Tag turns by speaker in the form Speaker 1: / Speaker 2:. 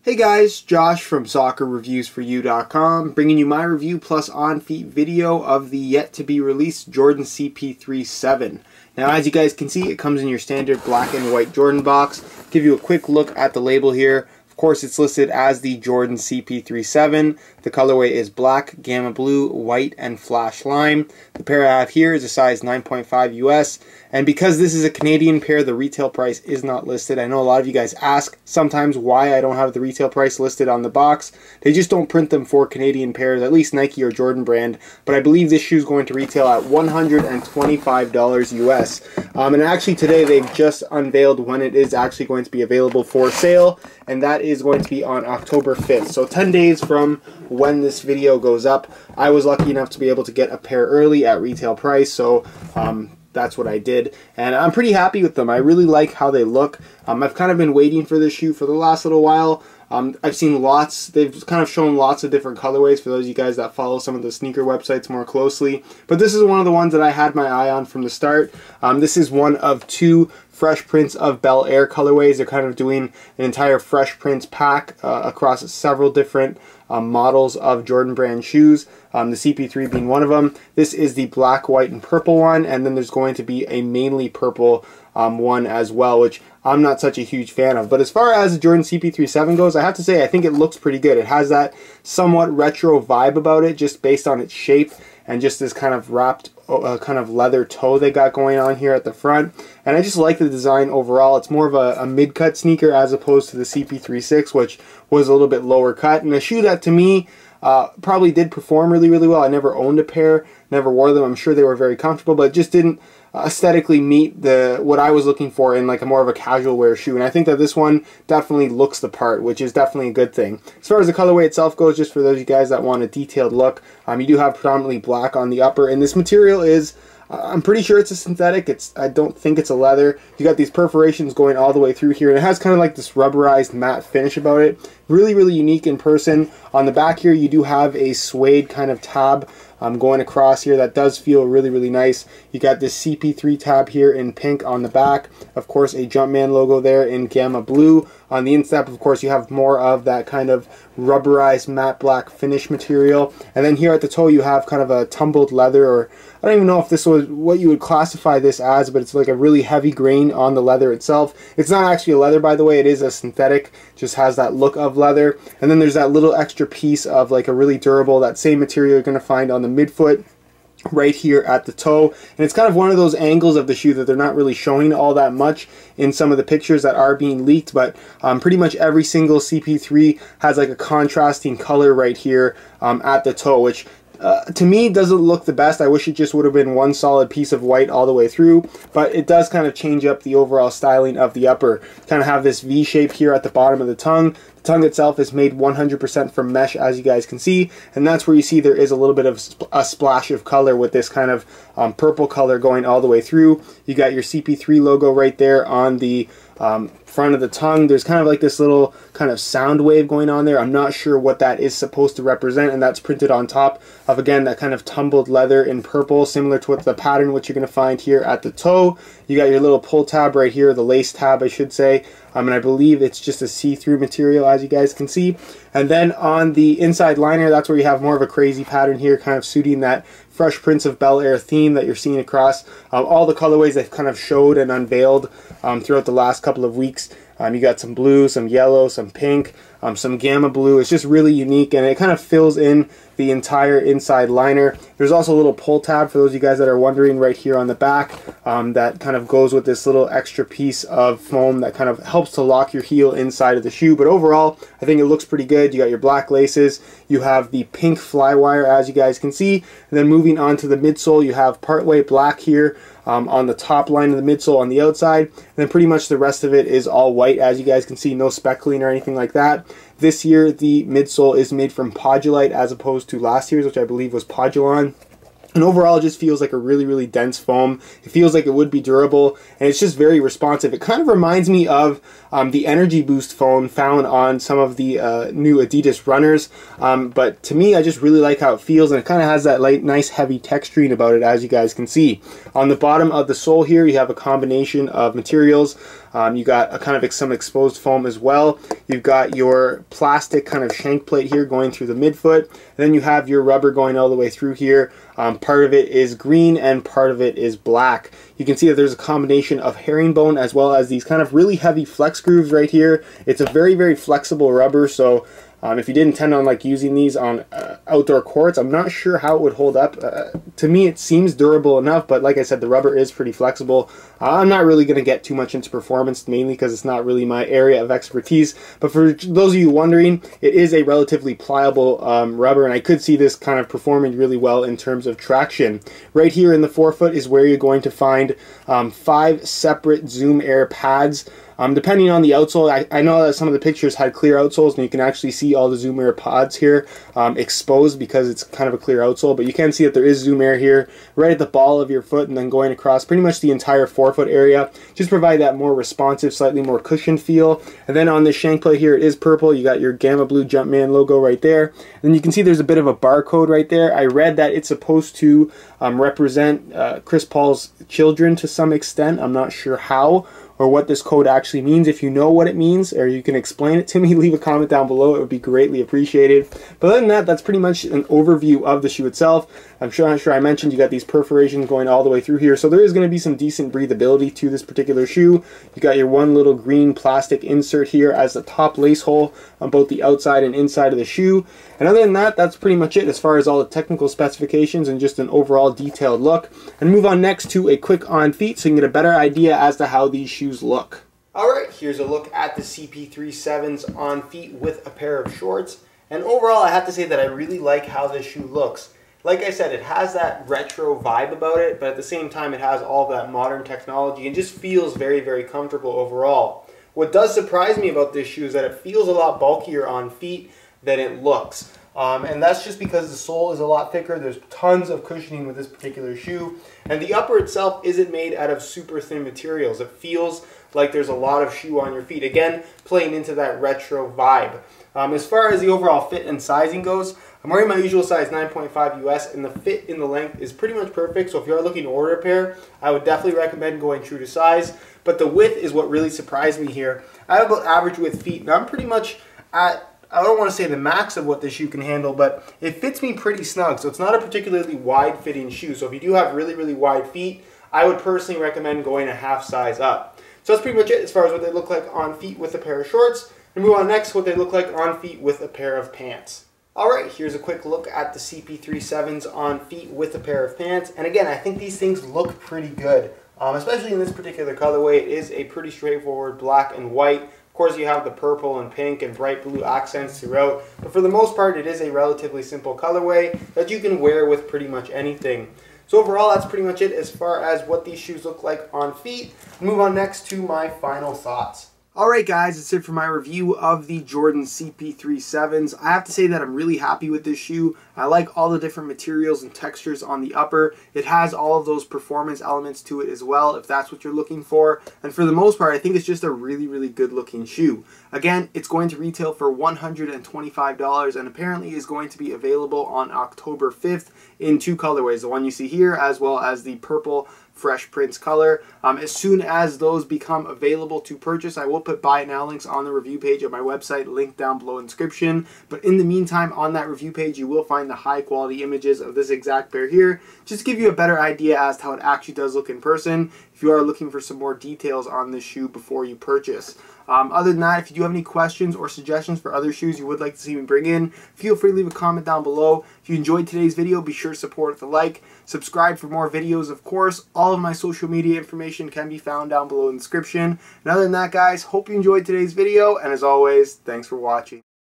Speaker 1: Hey guys, Josh from SoccerReviewsForYou.com, bringing you my review plus on-feet video of the yet-to-be-released Jordan CP3.VII. Now, as you guys can see, it comes in your standard black and white Jordan box. Give you a quick look at the label here. Of course, it's listed as the Jordan CP3.VII. The colorway is black, gamma blue, white, and flash lime. The pair I have here is a size 9.5 US. And because this is a Canadian pair, the retail price is not listed. I know a lot of you guys ask sometimes why I don't have the retail price listed on the box. They just don't print them for Canadian pairs, at least Nike or Jordan brand. But I believe this shoe is going to retail at $125 US. And actually today they've just unveiled when it is actually going to be available for sale. And that is going to be on October 5th. So 10 days from when this video goes up. I was lucky enough to be able to get a pair early at retail price. So that's what I did, and I'm pretty happy with them. I really like how they look. I've kind of been waiting for this shoe for the last little while. I've seen lots, they've kind of shown lots of different colorways for those of you guys that follow some of the sneaker websites more closely. But this is one of the ones that I had my eye on from the start. This is one of two fresh prints of Bel-Air colorways. They're kind of doing an entire fresh prints pack across several different models of Jordan brand shoes. The CP3 being one of them. This is the black, white, and purple one, and then there's going to be a mainly purple one as well, which I'm not such a huge fan of. But as far as the Jordan CP3.VII goes, I have to say I think it looks pretty good. It has that somewhat retro vibe about it, just based on its shape and just this kind of wrapped kind of leather toe they got going on here at the front. And I just like the design overall. It's more of a mid-cut sneaker as opposed to the CP3.VI, which was a little bit lower cut. And a shoe that to me probably did perform really, really well. I never owned a pair, never wore them. I'm sure they were very comfortable, but just didn't aesthetically meet what I was looking for in like a more of a casual wear shoe. And I think that this one definitely looks the part, which is definitely a good thing. As far as the colorway itself goes, just for those of you guys that want a detailed look, you do have predominantly black on the upper, and this material is I'm pretty sure it's a synthetic. I don't think it's a leather. You got these perforations going all the way through here, and it has kind of like this rubberized matte finish about it. Really, really unique in person. On the back here, you do have a suede kind of tab going across here that does feel really, really nice. You got this CP3 tab here in pink on the back. Of course, a Jumpman logo there in gamma blue. On the instep, of course, you have more of that kind of rubberized matte black finish material. And then here at the toe, you have kind of a tumbled leather, or I don't even know if this was what you would classify this as, but it's like a really heavy grain on the leather itself. It's not actually a leather, by the way. It is a synthetic, just has that look of leather. And then there's that little extra piece of like a really durable, that same material you're going to find on the midfoot right here at the toe. And it's kind of one of those angles of the shoe that they're not really showing all that much in some of the pictures that are being leaked, but pretty much every single CP3 has like a contrasting color right here at the toe, which to me doesn't look the best. I wish it just would have been one solid piece of white all the way through, but it does kind of change up the overall styling of the upper. Kind of have this V shape here at the bottom of the tongue. The tongue itself is made 100% from mesh, as you guys can see, and that's where you see there is a little bit of a splash of color with this kind of purple color going all the way through. You got your CP3 logo right there on the front of the tongue. There's kind of like this little kind of sound wave going on there. I'm not sure what that is supposed to represent, and that's printed on top of, again, that kind of tumbled leather in purple, similar to what the pattern which you're going to find here at the toe. You got your little pull tab right here, the lace tab I should say, and I believe it's just a see-through material, as you guys can see. And then on the inside liner, that's where you have more of a crazy pattern here, kind of suiting that fresh prints of Bel-Air theme that you're seeing across all the colorways they've kind of showed and unveiled throughout the last couple of weeks. You got some blue, some yellow, some pink, some gamma blue. It's just really unique, and it kind of fills in the entire inside liner. There's also a little pull tab for those of you guys that are wondering right here on the back that kind of goes with this little extra piece of foam that kind of helps to lock your heel inside of the shoe. But overall, I think it looks pretty good. You got your black laces. You have the pink flywire, as you guys can see. And then moving on to the midsole, you have partway black here on the top line of the midsole on the outside. And then pretty much the rest of it is all white, as you guys can see. No speckling or anything like that. This year, the midsole is made from Podulite as opposed to last year's, which I believe was Podulon. And overall, it just feels like a really, really dense foam. It feels like it would be durable, and it's just very responsive. It kind of reminds me of the Energy Boost foam found on some of the new Adidas runners. But to me, I just really like how it feels, and it kind of has that nice heavy texturing about it, as you guys can see. On the bottom of the sole here, you have a combination of materials. You got a kind of some exposed foam as well. You've got your plastic kind of shank plate here going through the midfoot. And then you have your rubber going all the way through here. Part of it is green and part of it is black. You can see that there's a combination of herringbone as well as these kind of really heavy flex grooves right here. It's a very, very flexible rubber, so if you did intend on like using these on outdoor courts, I'm not sure how it would hold up. To me, it seems durable enough, but like I said, the rubber is pretty flexible. I'm not really going to get too much into performance, mainly because it's not really my area of expertise. But for those of you wondering, it is a relatively pliable rubber, and I could see this kind of performing really well in terms of traction. Right here in the forefoot is where you're going to find 5 separate Zoom Air pads. Depending on the outsole, I know that some of the pictures had clear outsoles, and you can actually see all the Zoom Air pods here exposed because it's kind of a clear outsole, but you can see that there is Zoom Air here right at the ball of your foot and then going across pretty much the entire forefoot area. Just provide that more responsive, slightly more cushioned feel. And then on this shank plate here, it is purple. You got your Gamma Blue Jumpman logo right there. And then you can see there's a bit of a barcode right there. I read that it's supposed to represent Chris Paul's children to some extent. I'm not sure how or what this code actually means. If you know what it means or you can explain it to me, leave a comment down below. It would be greatly appreciated. But other than that, that's pretty much an overview of the shoe itself. I'm not sure I mentioned you got these perforations going all the way through here, so there is going to be some decent breathability to this particular shoe. You got your one little green plastic insert here as the top lace hole on both the outside and inside of the shoe. And other than that, that's pretty much it as far as all the technical specifications and just an overall detailed look. And move on next to a quick on feet so you can get a better idea as to how these shoes look. Alright, here's a look at the CP3.VII's on feet with a pair of shorts. And overall, I have to say that I really like how this shoe looks. Like I said, it has that retro vibe about it, but at the same time it has all that modern technology and just feels very, very comfortable overall. What does surprise me about this shoe is that it feels a lot bulkier on feet than it looks. And that's just because the sole is a lot thicker. There's tons of cushioning with this particular shoe. And the upper itself isn't made out of super thin materials. It feels like there's a lot of shoe on your feet. Again, playing into that retro vibe. As far as the overall fit and sizing goes, I'm wearing my usual size 9.5 US, and the fit in the length is pretty much perfect. So if you are looking to order a pair, I would definitely recommend going true to size. But the width is what really surprised me here. I have about average width feet, and I'm pretty much at, I don't want to say the max of what this shoe can handle, but it fits me pretty snug. So it's not a particularly wide fitting shoe. So if you do have really, really wide feet, I would personally recommend going a half size up. So that's pretty much it as far as what they look like on feet with a pair of shorts. And move on next to what they look like on feet with a pair of pants. Alright, here's a quick look at the CP3.VII's on feet with a pair of pants. And again, I think these things look pretty good. Especially in this particular colorway. It is a pretty straightforward black and white. Of course, you have the purple and pink and bright blue accents throughout. But for the most part, it is a relatively simple colorway that you can wear with pretty much anything. So overall, that's pretty much it as far as what these shoes look like on feet. Move on next to my final thoughts. Alright guys, that's it for my review of the Jordan CP3.VII's. I have to say that I'm really happy with this shoe. I like all the different materials and textures on the upper. It has all of those performance elements to it as well, if that's what you're looking for. And for the most part, I think it's just a really, really good looking shoe. Again, it's going to retail for $125 and apparently is going to be available on October 5th in 2 colorways. The one you see here as well as the purple Fresh Prince color. As soon as those become available to purchase, I will put buy it now links on the review page of my website, linked down below in the description. But in the meantime, on that review page, you will find the high quality images of this exact pair here, just to give you a better idea as to how it actually does look in person, if you are looking for some more details on this shoe before you purchase. Other than that, if you do have any questions or suggestions for other shoes you would like to see me bring in, feel free to leave a comment down below. If you enjoyed today's video, be sure to support with a like. Subscribe for more videos, of course. All of my social media information can be found down below in the description. And other than that, guys, hope you enjoyed today's video. And as always, thanks for watching.